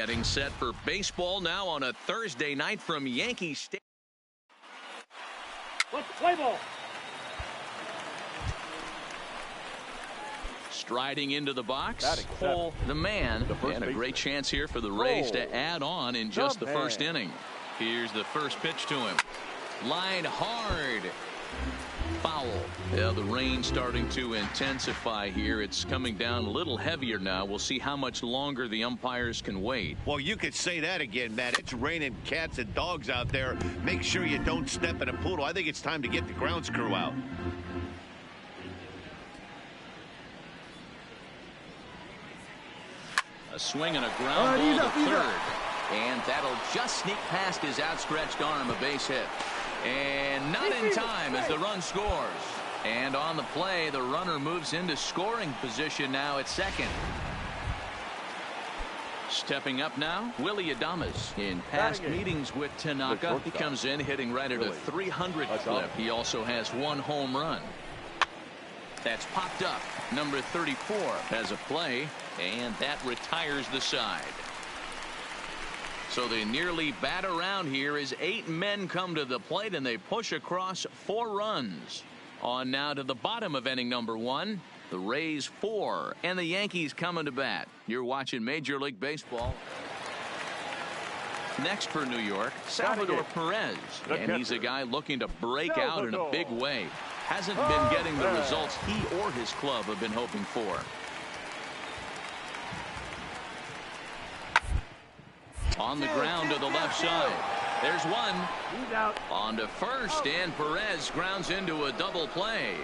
S1: Getting set for baseball now on a Thursday night from Yankee Stadium.
S6: Let's play ball.
S1: Striding into the box, Cole the man, and a great chance here for the Rays to add on in just the first inning. Here's the first pitch to him. Line hard. Foul. Yeah, the rain starting to intensify here. It's coming down a little heavier now. We'll see how much longer the umpires can wait.
S3: Well, you could say that again, Matt. It's raining cats and dogs out there. Make sure you don't step in a poodle. I think it's time to get the grounds crew out.
S1: A swing and a ground ball to third. And that'll just sneak past his outstretched arm, a base hit. And not in time as the run scores. And on the play, the runner moves into scoring position now at second. Stepping up now, Willie Adames. In past meetings with Tanaka, he comes in hitting right at a 300 clip. He also has one home run. That's popped up. Number 34 has a play, and that retires the side. So they nearly bat around here as 8 men come to the plate, and they push across 4 runs. On now to the bottom of inning number 1. The Rays 4, and the Yankees coming to bat. You're watching Major League Baseball. Next for New York, Salvador Perez. And he's a guy looking to break out in a big way. Hasn't been getting the results he or his club have been hoping for. On the ground to the left side. There's one.
S6: He's out.
S1: On to first, and Perez grounds into a double play.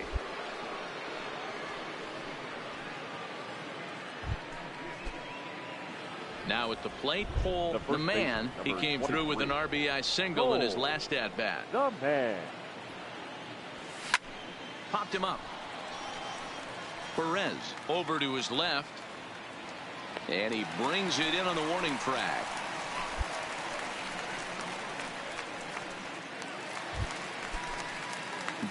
S1: Now at the plate, Cole the man. He came through with an RBI single in his last at-bat.
S2: The man.
S1: Popped him up. Perez over to his left. And he brings it in on the warning track.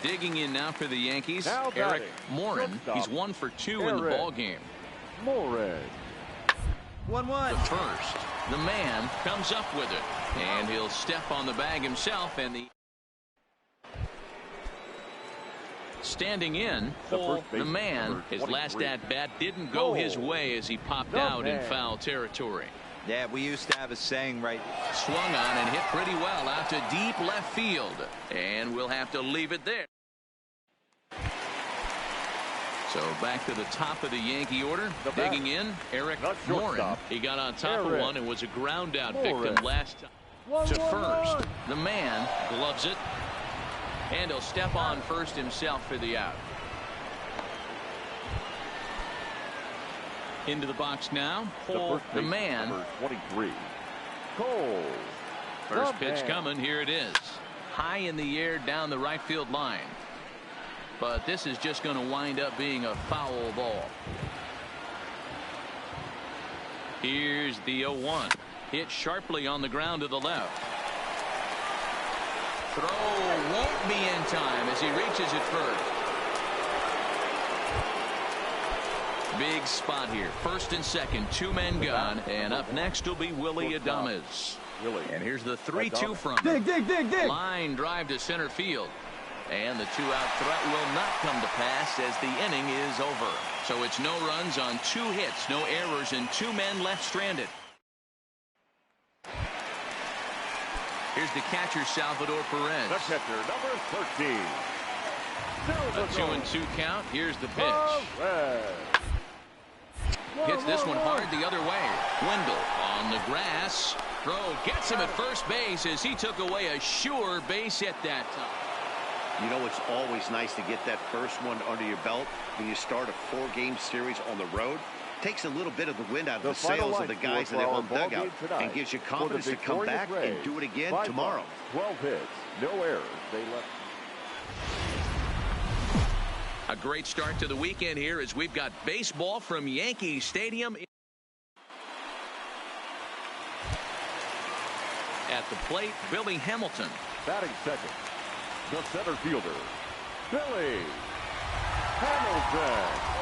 S1: Digging in now for the Yankees, Eric Morin. He's 1 for 2 in the ball game.
S2: Morin.
S4: 1-1.
S1: The first, the man comes up with it, and he'll step on the bag himself. And the standing in, Cole the man. His last at bat didn't go his way as he popped out in foul territory.
S4: Yeah, we used to have a saying, right?
S1: Swung on and hit pretty well out to deep left field. And we'll have to leave it there. So back to the top of the Yankee order. Digging in, Eric Morin. He got on top of one and was a ground out victim last time. To first. The man gloves it. And he'll step on first himself for the out. Into the box now, Cole the man.
S2: Number 23. Cole.
S1: First pitch coming. Here it is. High in the air down the right field line. But this is just going to wind up being a foul ball. Here's the 0-1. Hit sharply on the ground to the left. Throw won't be in time as he reaches it first. Big spot here. First and second, 2 men gone. And up next will be Willie Adames. And here's the 3-2 from him.
S2: Dig.
S1: Line drive to center field. And the 2-out threat will not come to pass as the inning is over. So it's no runs on 2 hits, no errors, and 2 men left stranded. Here's the catcher, Salvador Perez.
S2: The catcher, number 13.
S1: A 2-2 count. Here's the pitch. Hits this one hard the other way. Wendell on the grass. Throw gets him at first base as he took away a sure base hit that time.
S3: You know, it's always nice to get that first one under your belt when you start a 4-game series on the road. Takes a little bit of the wind out of the sails of the guys in their home dugout and gives you confidence to come back and do it again tomorrow.
S2: 12 hits, no errors. They left.
S1: A great start to the weekend here as we've got baseball from Yankee Stadium. At the plate, Billy Hamilton.
S2: Batting second, the center fielder, Billy Hamilton.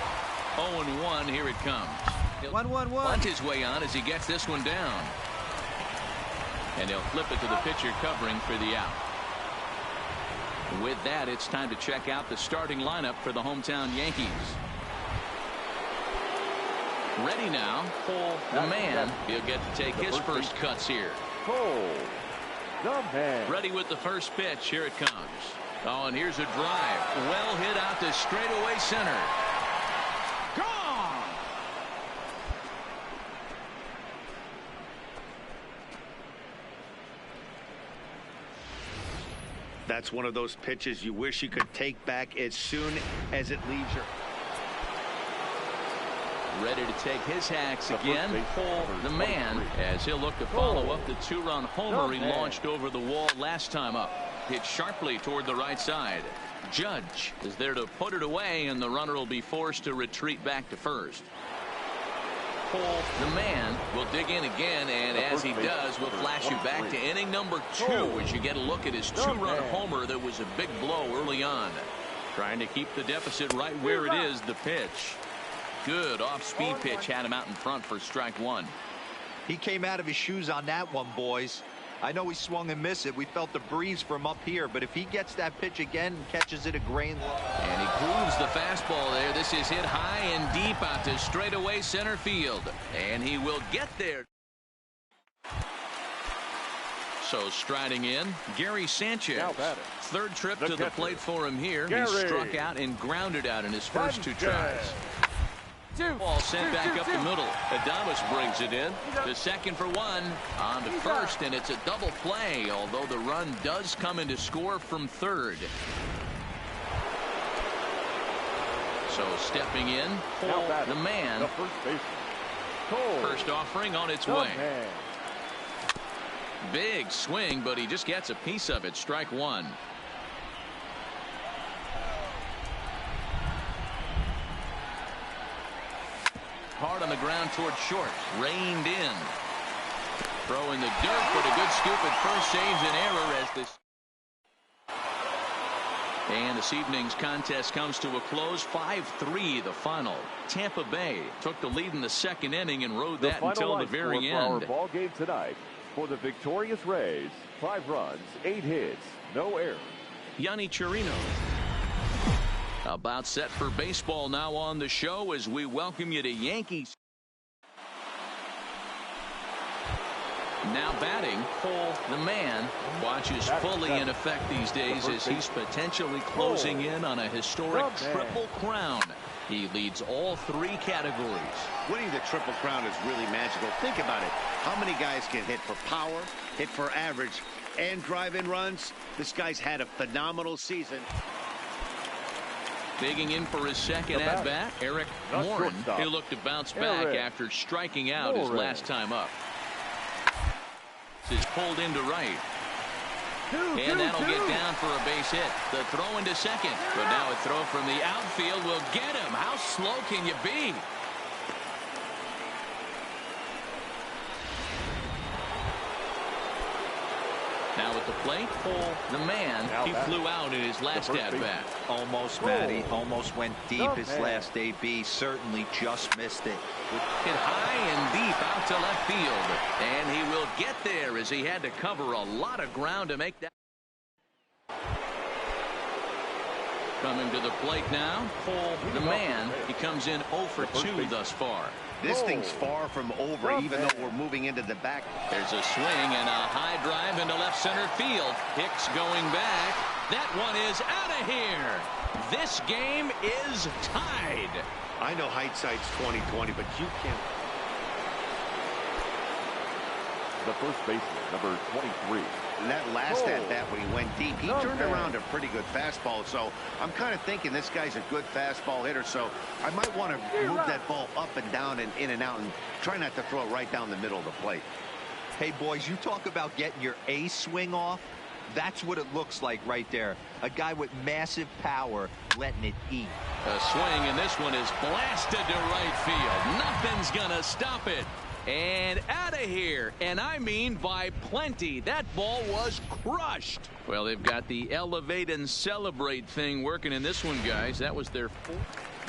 S1: 0-1, here it comes. He'll
S4: 1-1-1.
S1: bunt his way on as he gets this one down. And he'll flip it to the pitcher covering for the out. With that, it's time to check out the starting lineup for the hometown Yankees. Ready now, Cole, the man. He'll get to take his first cuts here.
S2: Cole, the man.
S1: Ready with the first pitch. Here it comes. Oh, and here's a drive. Well hit out to straightaway center. Gone!
S3: That's one of those pitches you wish you could take back as soon as it leaves your...
S1: Ready to take his hacks again. Cole, the man, as he'll look to follow up the two-run homer he launched over the wall last time up. Hit sharply toward the right side. Judge is there to put it away, and the runner will be forced to retreat back to first. Cole, the man, will dig in again, and as he does, we'll flash you back to inning number 2 as you get a look at his two-run homer that was a big blow early on. Trying to keep the deficit right where it is, the pitch. Good off-speed pitch had him out in front for strike 1.
S4: He came out of his shoes on that one, boys. I know he swung and missed it. We felt the breeze from up here, but if he gets that pitch again and catches it a grain low.
S1: And he grooves the fastball there. This is hit high and deep out to straightaway center field. And he will get there. So striding in, Gary Sanchez. Third trip to the plate for him here. He struck out and grounded out in his first 2 tries. Ball sent back up the middle. Adames brings it in. The second for 1 on to first, and it's a double play, although the run does come in to score from third. So stepping in, Cole, the man. First offering on its way. Big swing, but he just gets a piece of it. Strike 1. Hard on the ground toward short. Reined in. Throw in the dirt, but a good scoop at first saves an error as this. And this evening's contest comes to a close. 5-3 the final. Tampa Bay took the lead in the second inning and rode that until the very end.
S2: Our ball game tonight for the victorious Rays. 5 runs, 8 hits, no errors.
S1: Yonny Chirino. About set for baseball now on the show as we welcome you to Yankees. Now batting, Cole, the man, watches fully in effect these days as he's potentially closing in on a historic triple crown. He leads all 3 categories.
S3: Winning the Triple Crown is really magical. Think about it. How many guys can hit for power, hit for average, and drive in runs? This guy's had a phenomenal season.
S1: Digging in for his second at-bat, Eric Morin. He'll look to bounce back after striking out his last time up. This is pulled into right. And that'll get down for a base hit. The throw into second. But now a throw from the outfield will get him. How slow can you be? Now at the plate, Cole, the man, he flew out in his last at-bat.
S4: Almost, Matty. Almost went deep his last AB. Certainly just missed it.
S1: Hit high and deep out to left field. And he will get there as he had to cover a lot of ground to make that. Coming to the plate now, Cole, the man, he comes in 0 for 2 thus far.
S3: This thing's far from over, even though we're moving into the back.
S1: There's a swing and a high drive into left center field. Hicks going back. That one is out of here. This game is tied.
S3: I know hindsight's 20/20, but you can't.
S2: The first baseman, number 23.
S3: And that last at-bat when he went deep, he turned around a pretty good fastball. So I'm kind of thinking this guy's a good fastball hitter. So I might want to move that ball up and down and in and out and try not to throw it right down the middle of the plate.
S4: Hey, boys, you talk about getting your A swing off. That's what it looks like right there. A guy with massive power letting it eat.
S1: A swing, and this one is blasted to right field. Nothing's going to stop it. And out of here, and I mean by plenty. That ball was crushed. Well, they've got the elevate and celebrate thing working in this one, guys. That was their 4th.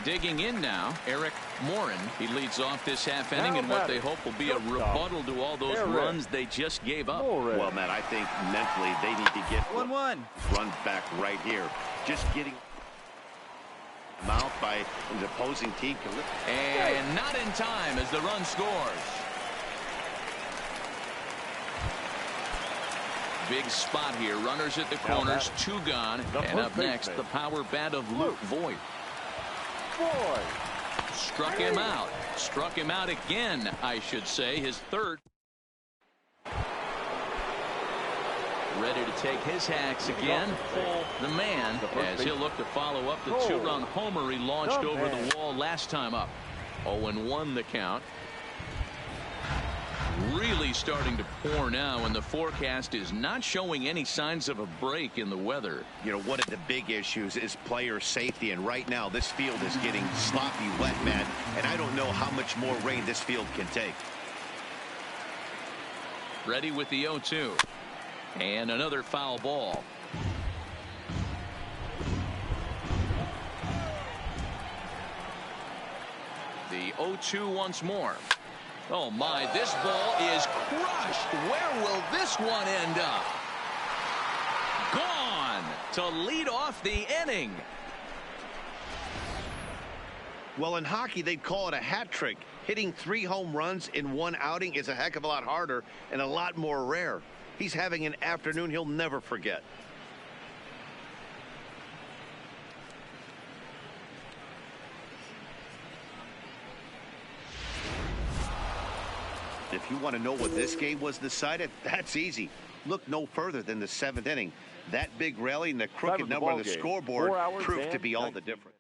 S1: Digging in now, Eric Morin. He leads off this half inning in what they hope will be a rebuttal to all those runs they just gave up.
S3: Well, Matt, I think mentally they need to get
S4: 1-1.
S3: Runs back right here. Just getting mouth by the opposing team.
S1: And not in time as the run scores. Big spot here. Runners at the corners, 2 gone. And up next, the power bat of Luke Voigt. Struck him out. Struck him out again, I should say. His third. Ready to take his hacks again. Pull the man as he'll look to follow up the 2-run homer he launched over the wall last time up. 0-1 the count. Really starting to pour now, and the forecast is not showing any signs of a break in the weather.
S3: You know, one of the big issues is player safety, and right now this field is getting sloppy wet, Matt, and I don't know how much more rain this field can take.
S1: Ready with the 0-2. And another foul ball. The 0-2 once more. Oh my, this ball is crushed. Where will this one end up? Gone to lead off the inning.
S3: Well, in hockey, they'd call it a hat trick. Hitting 3 home runs in 1 outing is a heck of a lot harder and a lot more rare. He's having an afternoon he'll never forget. If you want to know what this game was decided, that's easy. Look no further than the 7th inning. That big rally and the crooked number on the scoreboard proved to be all the difference.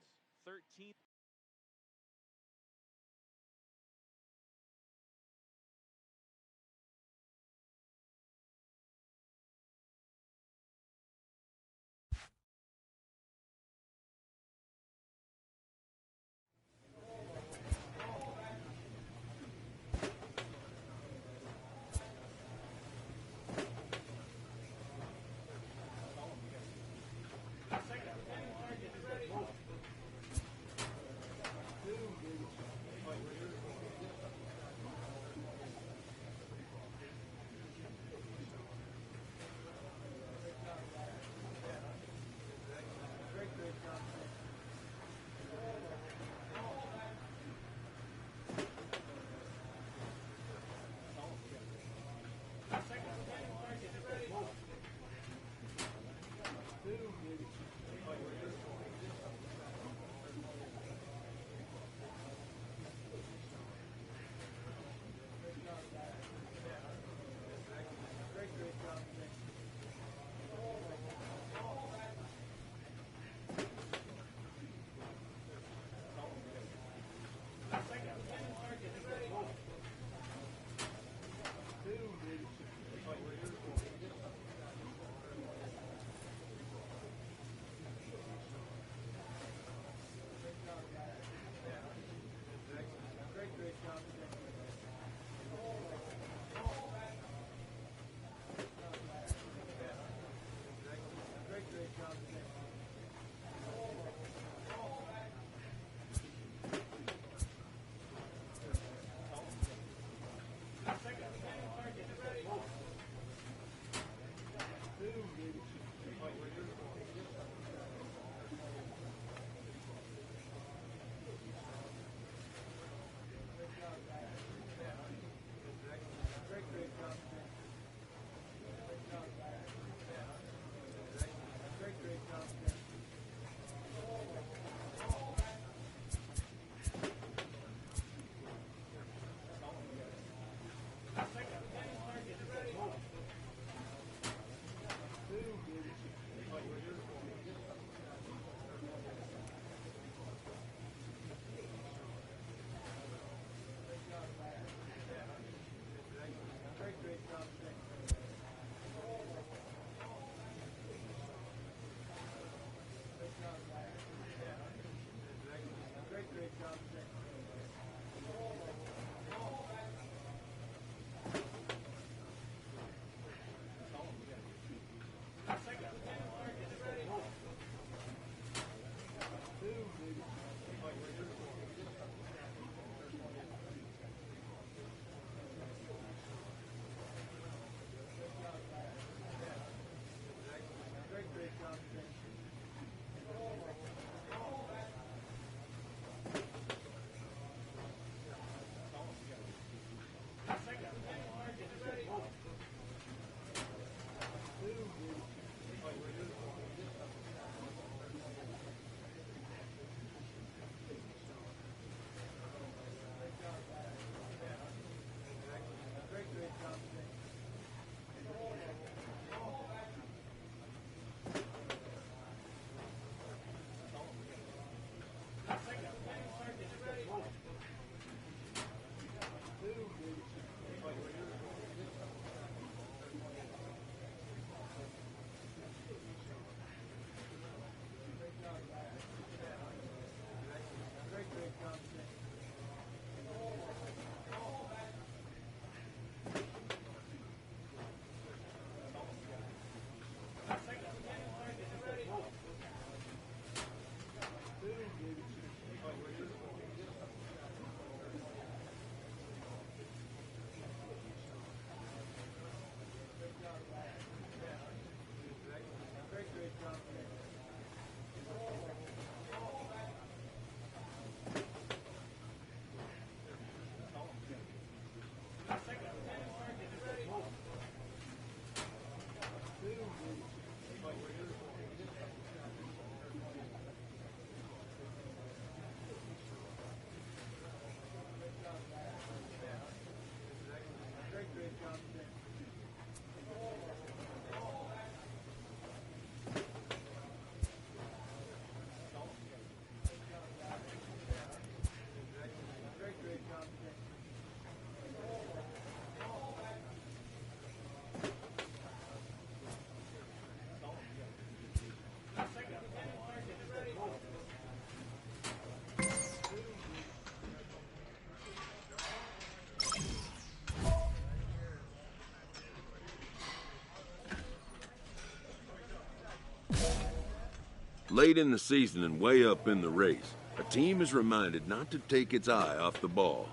S5: Late in the season and way up in the race, a team is reminded not to take its eye off the ball.